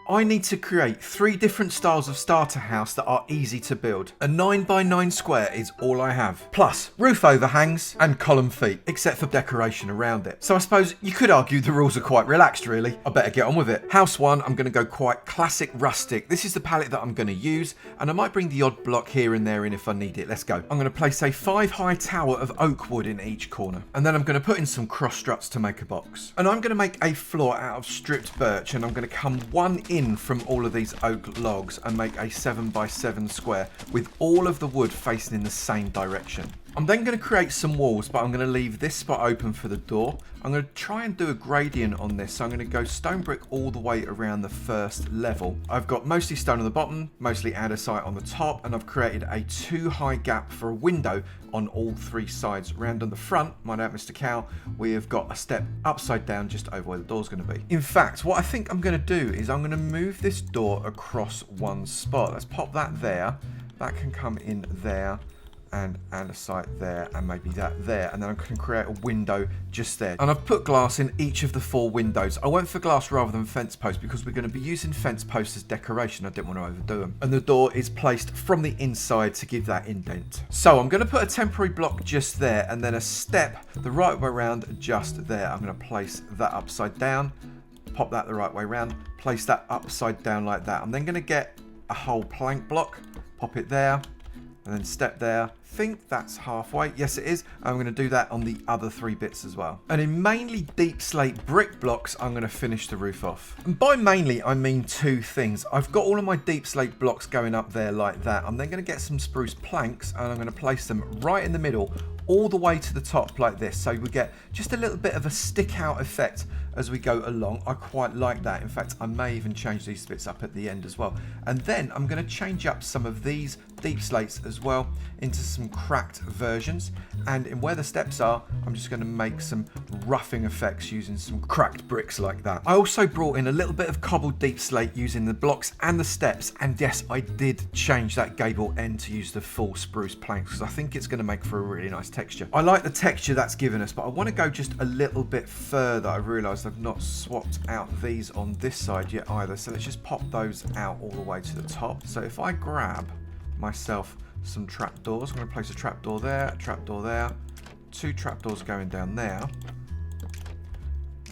I need to create 3 different styles of starter house that are easy to build. A 9x9 square is all I have. Plus, roof overhangs and column feet, except for decoration around it. So I suppose you could argue the rules are quite relaxed really. I better get on with it. House 1, I'm going to go quite classic rustic. This is the palette that I'm going to use, and I might bring the odd block here and there in if I need it. Let's go. I'm going to place a 5-high tower of oak wood in each corner. And then I'm going to put in some cross struts to make a box. And I'm going to make a floor out of stripped birch, and I'm going to come one in from all of these oak logs and make a 7x7 square with all of the wood facing in the same direction. I'm then going to create some walls, but I'm going to leave this spot open for the door. I'm going to try and do a gradient on this, so I'm going to go stone brick all the way around the first level. I've got mostly stone on the bottom, mostly andesite on the top, and I've created a 2-high gap for a window on all 3 sides. Round on the front, my name Mr. Cow, we have got a step upside down just over where the door's going to be. In fact, what I think I'm going to do is I'm going to move this door across one spot. Let's pop that there. That can come in there. And andesite there, and maybe that there, and then I can create a window just there. And I've put glass in each of the 4 windows. I went for glass rather than fence posts because we're going to be using fence posts as decoration. I didn't want to overdo them. And the door is placed from the inside to give that indent. So I'm going to put a temporary block just there, and then a step the right way around just there. I'm going to place that upside down, pop that the right way around, place that upside down like that. I'm then going to get a whole plank block, pop it there, and then step there. I think that's halfway. Yes, it is. I'm going to do that on the other 3 bits as well. And in mainly deep slate brick blocks, I'm going to finish the roof off. And by mainly, I mean 2 things. I've got all of my deep slate blocks going up there like that. I'm then going to get some spruce planks, and I'm going to place them right in the middle, all the way to the top like this, so we get just a little bit of a stick out effect as we go along. I quite like that. In fact, I may even change these bits up at the end as well. And then I'm going to change up some of these deep slates as well into some cracked versions, and in where the steps are, I'm just going to make some roughing effects using some cracked bricks like that. I also brought in a little bit of cobbled deep slate using the blocks and the steps, and yes, I did change that gable end to use the full spruce planks because I think it's going to make for a really nice texture. I like the texture that's given us, but I want to go just a little bit further. I realised I've not swapped out these on this side yet either, so let's just pop those out all the way to the top. So if I grab myself some trapdoors, I'm going to place a trapdoor there, 2 trapdoors going down there,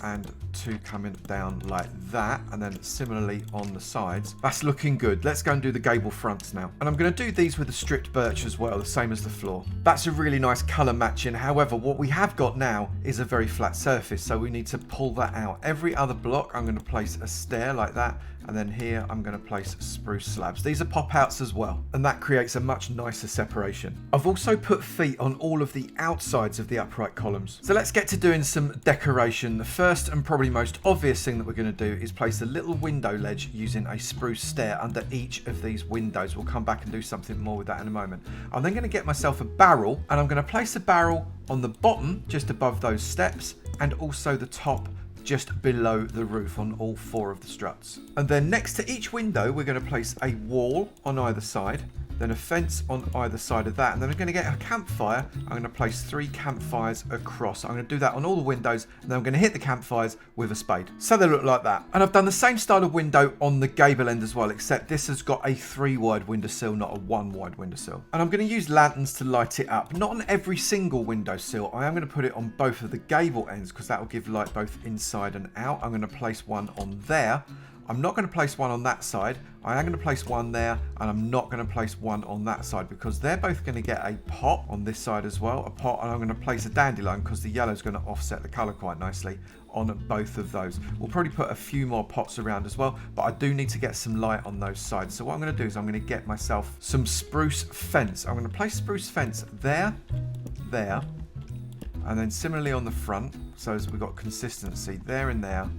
and 2 coming down like that, and then similarly on the sides. That's looking good. Let's go and do the gable fronts now. And I'm going to do these with the stripped birch as well, the same as the floor. That's a really nice colour matching. However, what we have got now is a very flat surface, so we need to pull that out. Every other block, I'm going to place a stair like that, and then here I'm going to place spruce slabs. These are pop outs as well, and that creates a much nicer separation. I've also put feet on all of the outsides of the upright columns. So let's get to doing some decoration. The first and probably most obvious thing that we're going to do is place a little window ledge using a spruce stair under each of these windows. We'll come back and do something more with that in a moment. I'm then going to get myself a barrel, and I'm going to place a barrel on the bottom just above those steps, and also the top just below the roof on all 4 of the struts. And then next to each window, we're going to place a wall on either side, then a fence on either side of that, and then I'm going to get a campfire. I'm going to place 3 campfires across. I'm going to do that on all the windows, and then I'm going to hit the campfires with a spade. So they look like that. And I've done the same style of window on the gable end as well, except this has got a 3-wide windowsill, not a 1-wide windowsill. And I'm going to use lanterns to light it up. Not on every single windowsill. I am going to put it on both of the gable ends because that will give light both inside and out. I'm going to place one on there. I'm not going to place one on that side. I am going to place one there, and I'm not going to place one on that side because they're both going to get a pot on this side as well, a pot, and I'm going to place a dandelion because the yellow is going to offset the colour quite nicely on both of those. We'll probably put a few more pots around as well, but I do need to get some light on those sides. So what I'm going to do is I'm going to get myself some spruce fence. I'm going to place spruce fence there, and then similarly on the front, so as we've got consistency there and there,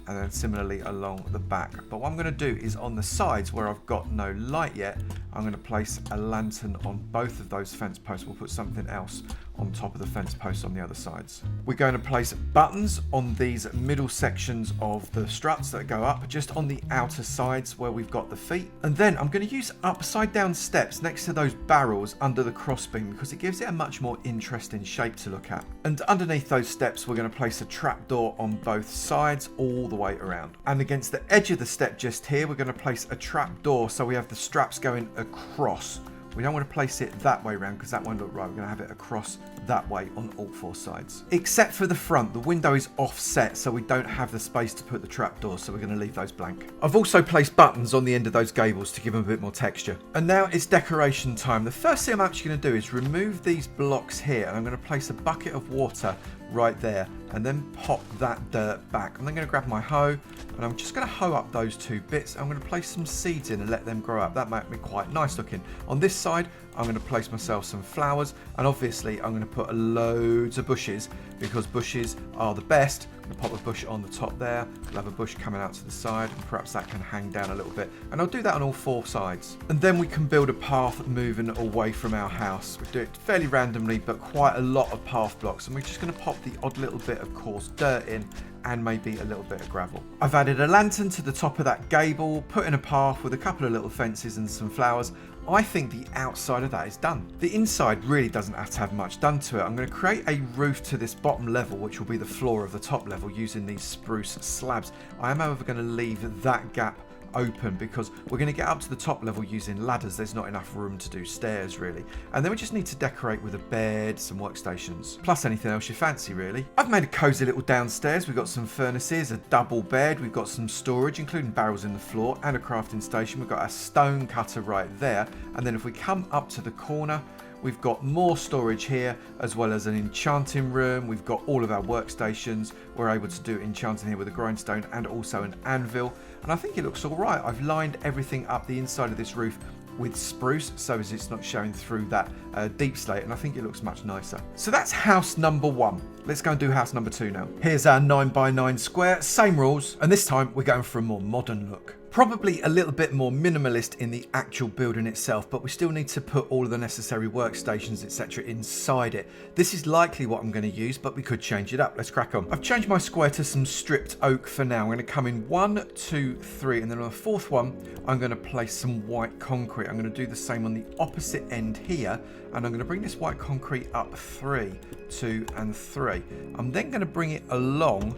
and then similarly along the back. But what I'm going to do is on the sides where I've got no light yet, I'm going to place a lantern on both of those fence posts. We'll put something else on top of the fence posts on the other sides. We're going to place buttons on these middle sections of the struts that go up, just on the outer sides where we've got the feet. And then I'm going to use upside down steps next to those barrels under the crossbeam because it gives it a much more interesting shape to look at. And underneath those steps, we're going to place a trapdoor on both sides all the way around. And against the edge of the step just here, we're going to place a trapdoor so we have the straps going across. We don't want to place it that way around because that won't look right. We're going to have it across that way on all four sides. Except for the front, the window is offset, so we don't have the space to put the trapdoors, so we're going to leave those blank. I've also placed buttons on the end of those gables to give them a bit more texture. And now it's decoration time. The first thing I'm actually going to do is remove these blocks here, and I'm going to place a bucket of water right there and then pop that dirt back. I'm then going to grab my hoe and I'm just going to hoe up those two bits. I'm going to place some seeds in and let them grow up. That might be quite nice looking. On this side, I'm going to place myself some flowers, and obviously I'm going to put loads of bushes because bushes are the best. I'm going to pop a bush on the top there. We'll have a bush coming out to the side, and perhaps that can hang down a little bit. And I'll do that on all four sides. And then we can build a path moving away from our house. We do it fairly randomly, but quite a lot of path blocks. And we're just going to pop the odd little bit of coarse dirt in and maybe a little bit of gravel. I've added a lantern to the top of that gable, put in a path with a couple of little fences and some flowers. I think the outside of that is done. The inside really doesn't have to have much done to it. I'm going to create a roof to this bottom level, which will be the floor of the top level, using these spruce slabs. I am however going to leave that gap open because we're going to get up to the top level using ladders. There's not enough room to do stairs really. And then we just need to decorate with a bed, some workstations, plus anything else you fancy really. I've made a cozy little downstairs. We've got some furnaces, a double bed, we've got some storage including barrels in the floor and a crafting station. We've got a stone cutter right there, and then if we come up to the corner, we've got more storage here, as well as an enchanting room. We've got all of our workstations. We're able to do enchanting here with a grindstone and also an anvil. And I think it looks all right. I've lined everything up the inside of this roof with spruce so as it's not showing through that deep slate, and I think it looks much nicer. So that's house number 1. Let's go and do house number 2 now. Here's our 9x9 square, same rules, and this time we're going for a more modern look. Probably a little bit more minimalist in the actual building itself, but we still need to put all of the necessary workstations, etc. inside it. This is likely what I'm going to use, but we could change it up. Let's crack on. I've changed my square to some stripped oak for now. I'm going to come in 1, 2, 3, and then on the fourth one, I'm going to place some white concrete. I'm going to do the same on the opposite end here, and I'm going to bring this white concrete up 3, 2, and 3. I'm then going to bring it along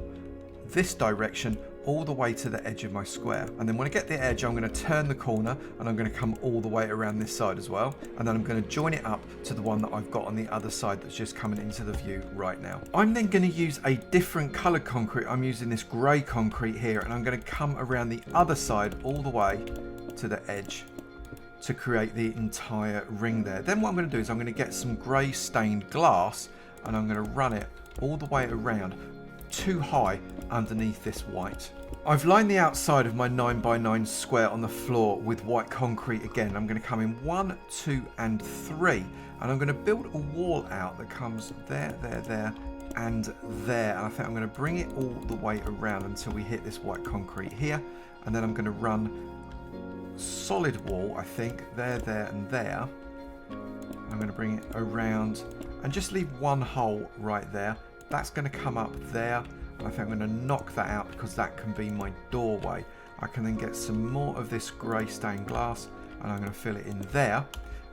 this direction all the way to the edge of my square, and then when I get the edge, I'm going to turn the corner and I'm going to come all the way around this side as well, and then I'm going to join it up to the one that I've got on the other side that's just coming into the view right now. I'm then going to use a different coloured concrete. I'm using this grey concrete here, and I'm going to come around the other side all the way to the edge to create the entire ring there. Then what I'm going to do is I'm going to get some grey stained glass and I'm going to run it all the way around too high underneath this white. I've lined the outside of my 9x9 square on the floor with white concrete again. I'm going to come in 1, 2, and 3, and I'm going to build a wall out that comes there, there, and there. And I think I'm going to bring it all the way around until we hit this white concrete here, and then I'm going to run solid wall, I think, there, and there. I'm going to bring it around and just leave one hole right there. That's going to come up there, and I think I'm going to knock that out because that can be my doorway. I can then get some more of this grey stained glass and I'm going to fill it in there,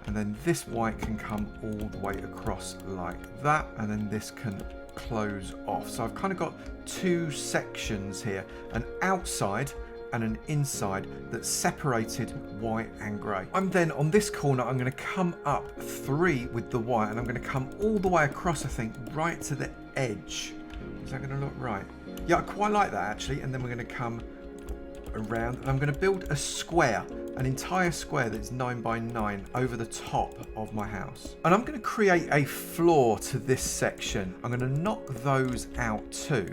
and then this white can come all the way across like that, and then this can close off. So I've kind of got 2 sections here, an outside and an inside that's separated white and grey. I'm then on this corner, I'm going to come up 3 with the white, and I'm going to come all the way across, I think, right to the edge. Is that going to look right? Yeah, I quite like that actually. And then we're going to come around, and I'm going to build a square, an entire square that's 9x9 over the top of my house. And I'm going to create a floor to this section. I'm going to knock those out too,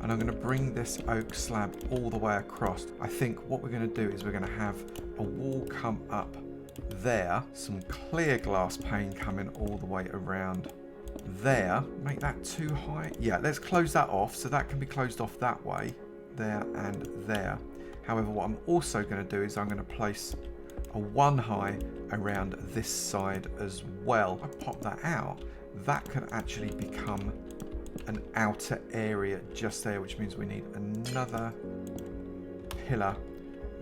and I'm going to bring this oak slab all the way across. I think what we're going to do is we're going to have a wall come up there, some clear glass pane coming all the way around there. Make that too high. Yeah, let's close that off so that can be closed off that way, there and there. However, what I'm also going to do is I'm going to place a 1 high around this side as well. I pop that out, that could actually become an outer area just there, which means we need another pillar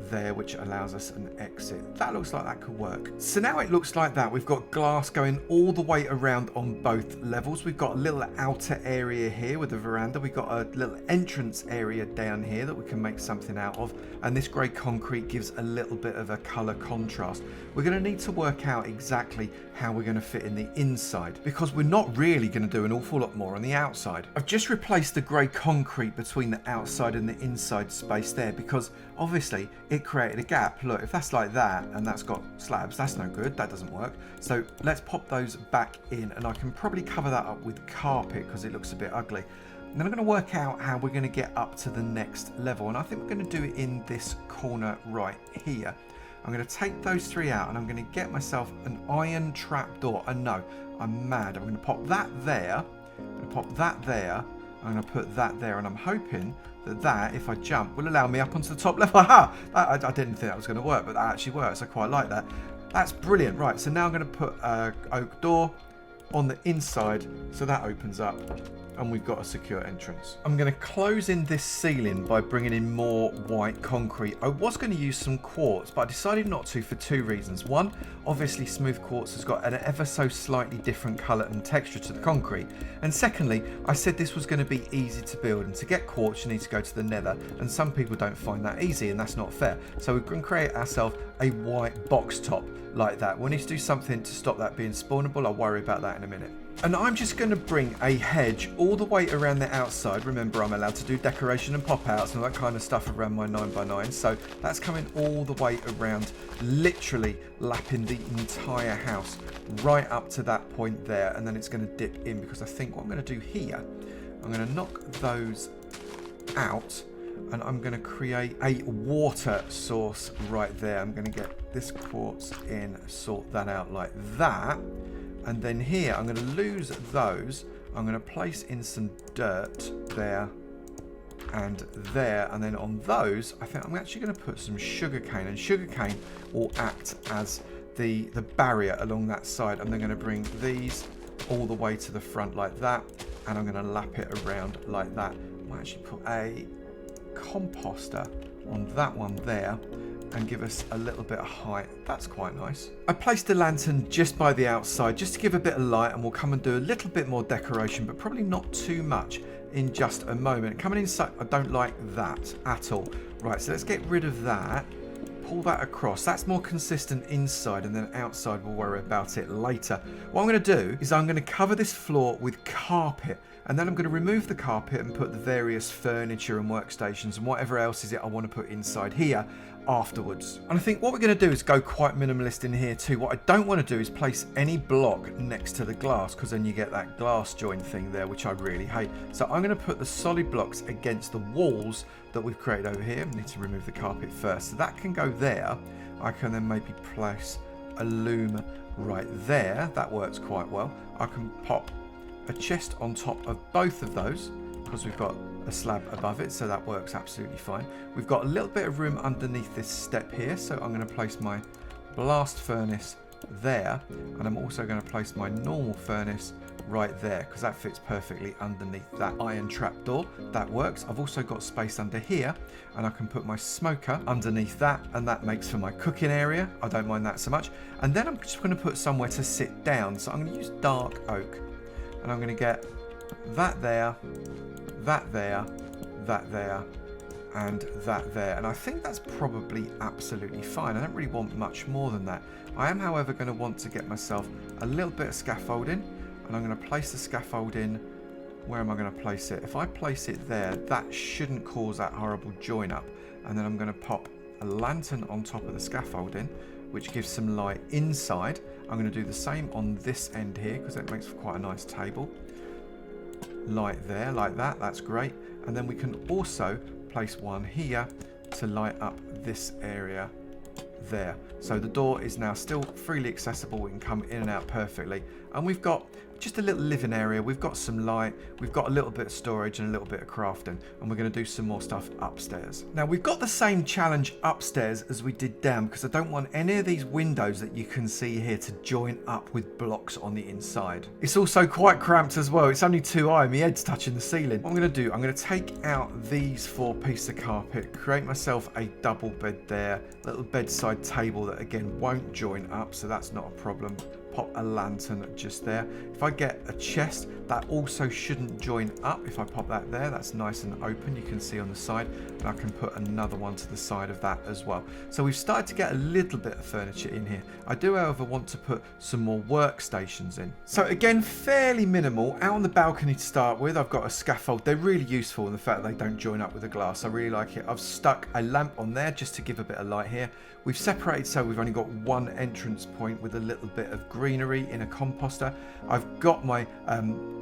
there, which allows us an exit. That looks like that could work. So now it looks like that. We've got glass going all the way around on both levels. We've got a little outer area here with a veranda. We've got a little entrance area down here that we can make something out of. And this grey concrete gives a little bit of a colour contrast. We're going to need to work out exactly how we're going to fit in the inside, because we're not really going to do an awful lot more on the outside. I've just replaced the grey concrete between the outside and the inside space there, because obviously it created a gap. Look, if that's like that and that's got slabs, that's no good. That doesn't work. So let's pop those back in, and I can probably cover that up with carpet because it looks a bit ugly. And then I'm going to work out how we're going to get up to the next level, and I think we're going to do it in this corner right here. I'm going to take those three out, and I'm going to get myself an iron trapdoor. And no, I'm mad. I'm going to pop that there. I'm going to pop that there. I'm going to put that there, and I'm hoping that if I jump, will allow me up onto the top level. Aha! I didn't think that was going to work, but that actually works. I quite like that. That's brilliant. Right, so now I'm going to put an oak door on the inside, so that opens up, and we've got a secure entrance. I'm going to close in this ceiling by bringing in more white concrete. I was going to use some quartz, but I decided not to for two reasons. One, obviously smooth quartz has got an ever so slightly different colour and texture to the concrete. And secondly, I said this was going to be easy to build, and to get quartz you need to go to the nether, and some people don't find that easy, and that's not fair. So we're going to create ourselves a white box top like that. We need to do something to stop that being spawnable. I'll worry about that in a minute. And I'm just going to bring a hedge all the way around the outside. Remember, I'm allowed to do decoration and pop-outs and all that kind of stuff around my 9x9. So that's coming all the way around, literally lapping the entire house right up to that point there. And then it's going to dip in, because I think what I'm going to do here, I'm going to knock those out, and I'm going to create a water source right there. I'm going to get this quartz in, sort that out like that. And then here, I'm going to lose those. I'm going to place in some dirt there and there. And then on those, I think I'm actually going to put some sugarcane. And sugarcane will act as the barrier along that side. And then going to bring these all the way to the front like that. And I'm going to lap it around like that. I might actually put a composter on that one there and give us a little bit of height. That's quite nice. I placed a lantern just by the outside just to give a bit of light, and we'll come and do a little bit more decoration, but probably not too much in just a moment. Coming inside, I don't like that at all. Right, so let's get rid of that. Pull that across. That's more consistent inside, and then outside we'll worry about it later. What I'm going to do is I'm going to cover this floor with carpet, and then I'm going to remove the carpet and put the various furniture and workstations and whatever else is it I want to put inside here afterwards. And I think what we're going to do is go quite minimalist in here too. What I don't want to do is place any block next to the glass, because then you get that glass joint thing there, which I really hate. So I'm going to put the solid blocks against the walls that we've created over here. I need to remove the carpet first. So that can go there. I can then maybe place a loom right there. That works quite well. I can pop a chest on top of both of those, because we've got a slab above it, so that works absolutely fine. We've got a little bit of room underneath this step here, so I'm going to place my blast furnace there, and I'm also going to place my normal furnace right there, because that fits perfectly underneath that iron trapdoor. That works. I've also got space under here, and I can put my smoker underneath that, and that makes for my cooking area. I don't mind that so much. And then I'm just going to put somewhere to sit down, so I'm going to use dark oak, and I'm going to get that there, that there, that there, and that there. And I think that's probably absolutely fine. I don't really want much more than that. I am, however, going to want to get myself a little bit of scaffolding, and I'm going to place the scaffolding. Where am I going to place it? If I place it there, that shouldn't cause that horrible join up. And then I'm going to pop a lantern on top of the scaffolding, which gives some light inside. I'm going to do the same on this end here, because it makes for quite a nice table. Light there, like that. That's great. And then we can also place one here to light up this area there. So the door is now still freely accessible. We can come in and out perfectly. And we've got just a little living area. We've got some light, we've got a little bit of storage and a little bit of crafting, and we're going to do some more stuff upstairs. Now we've got the same challenge upstairs as we did down, because I don't want any of these windows that you can see here to join up with blocks on the inside. It's also quite cramped as well. It's only too high, my head's touching the ceiling. What I'm going to do, I'm going to take out these 4 pieces of carpet, create myself a double bed there, little bedside table that again won't join up, so that's not a problem. Pop a lantern just there. If I get a chest, that also shouldn't join up. If I pop that there, that's nice and open, you can see on the side, and I can put another one to the side of that as well. So we've started to get a little bit of furniture in here. I do, however, want to put some more workstations in. So again, fairly minimal. Out on the balcony to start with, I've got a scaffold. They're really useful in the fact that they don't join up with the glass. I really like it. I've stuck a lamp on there just to give a bit of light here. We've separated so we've only got one entrance point with a little bit of greenery in a composter. I've got my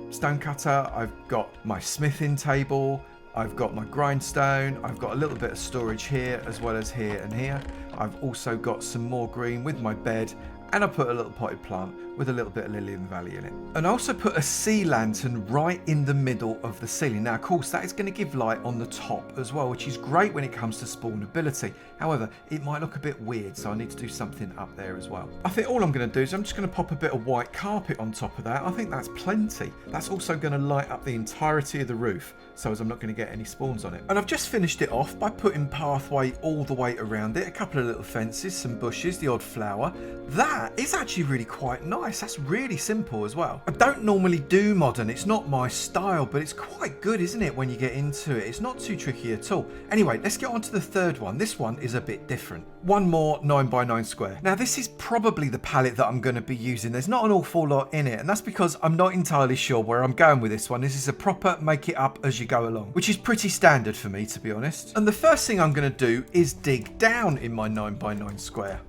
stone cutter, I've got my smithing table, I've got my grindstone, I've got a little bit of storage here as well as here and here. I've also got some more green with my bed, and I put a little potted plant with a little bit of lily in the valley in it. And I also put a sea lantern right in the middle of the ceiling. Now, of course, that is going to give light on the top as well, which is great when it comes to spawnability. However, it might look a bit weird, so I need to do something up there as well. I think all I'm going to do is I'm just going to pop a bit of white carpet on top of that. I think that's plenty. That's also going to light up the entirety of the roof, so as I'm not going to get any spawns on it. And I've just finished it off by putting pathway all the way around it, a couple of little fences, some bushes, the odd flower. That is actually really quite nice. That's really simple as well. I don't normally do modern, it's not my style, but it's quite good, isn't it, when you get into it? It's not too tricky at all. Anyway, let's get on to the third one. This one is a bit different. One more 9x9 square. Now this is probably the palette that I'm going to be using. There's not an awful lot in it, and that's because I'm not entirely sure where I'm going with this one. This is a proper make it up as you go along, which is pretty standard for me, to be honest. And the first thing I'm going to do is dig down in my 9x9 square.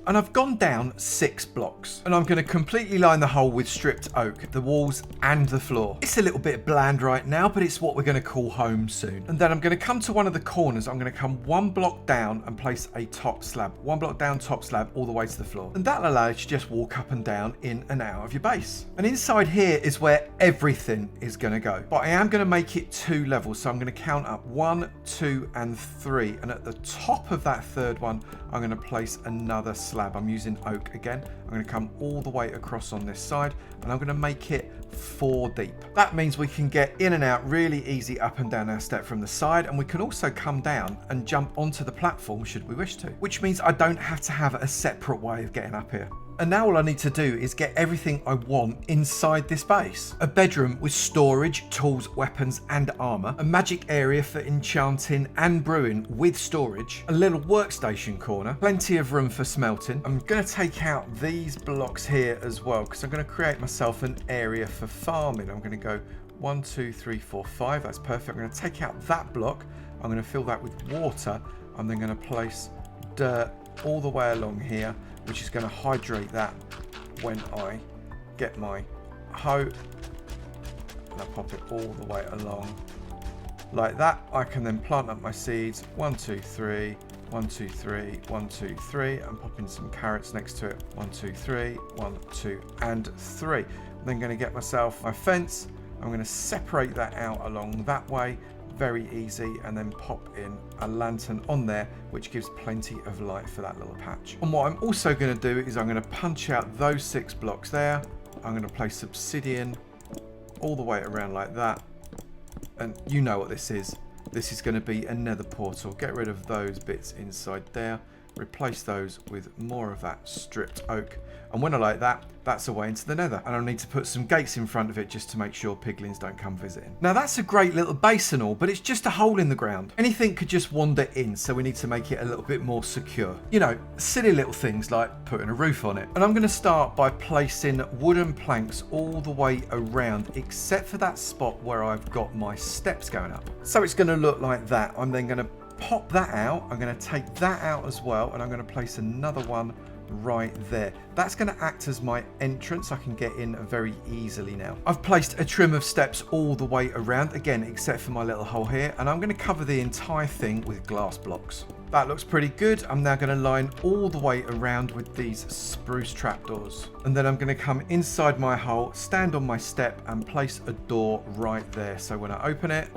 And I've gone down 6 blocks, and I'm going to completely line the hole with stripped oak, the walls and the floor. It's a little bit bland right now, but it's what we're going to call home soon. And then I'm going to come to one of the corners. I'm going to come 1 block down and place a top slab. 1 block down, top slab, all the way to the floor. And that'll allow you to just walk up and down in and out of your base. And inside here is where everything is going to go. But I am going to make it 2 levels, so I'm going to count up 1, 2 and 3. And at the top of that third one, I'm going to place another slab. I'm using oak again. I'm going to come all the way across on this side, and I'm going to make it 4 deep. That means we can get in and out really easy up and down our step from the side, and we can also come down and jump onto the platform should we wish to, which means I don't have to have a separate way of getting up here. And now all I need to do is get everything I want inside this base. A bedroom with storage, tools, weapons and armor. A magic area for enchanting and brewing with storage. A little workstation corner. Plenty of room for smelting. I'm going to take out these blocks here as well, because I'm going to create myself an area for farming. I'm going to go 1, 2, 3, 4, 5. That's perfect. I'm going to take out that block. I'm going to fill that with water. I'm then going to place dirt all the way along here, which is going to hydrate that when I get my hoe. And I pop it all the way along like that. I can then plant up my seeds. 1, 2, 3, 1, 2, 3, 1, 2, 3. I'm popping some carrots next to it. 1, 2, 3, 1, 2 and 3. I'm then going to get myself my fence. I'm going to separate that out along that way. Very easy, and then pop in a lantern on there, which gives plenty of light for that little patch. And what I'm also going to do is I'm going to punch out those 6 blocks there. I'm going to place obsidian all the way around like that, and you know what this is. This is going to be a nether portal. Get rid of those bits inside there, replace those with more of that stripped oak, and when I like that, that's a way into the nether. And I'll need to put some gates in front of it just to make sure piglins don't come visiting. Now that's a great little base and all, but it's just a hole in the ground. Anything could just wander in, so we need to make it a little bit more secure. You know, silly little things like putting a roof on it. And I'm going to start by placing wooden planks all the way around, except for that spot where I've got my steps going up. So it's going to look like that. I'm then going to pop that out. I'm going to take that out as well, and I'm going to place another one right there. That's going to act as my entrance. I can get in very easily now. I've placed a trim of steps all the way around, again except for my little hole here, and I'm going to cover the entire thing with glass blocks. That looks pretty good. I'm now going to line all the way around with these spruce trapdoors. And then I'm going to come inside my hole, stand on my step and place a door right there. So when I open it,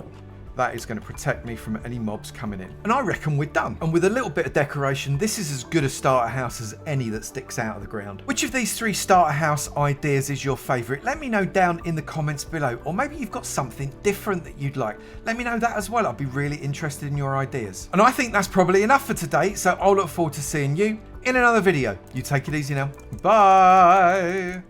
that is going to protect me from any mobs coming in. And I reckon we're done. And with a little bit of decoration, this is as good a starter house as any that sticks out of the ground. Which of these 3 starter house ideas is your favourite? Let me know down in the comments below. Or maybe you've got something different that you'd like. Let me know that as well. I'd be really interested in your ideas. And I think that's probably enough for today. So I'll look forward to seeing you in another video. You take it easy now. Bye.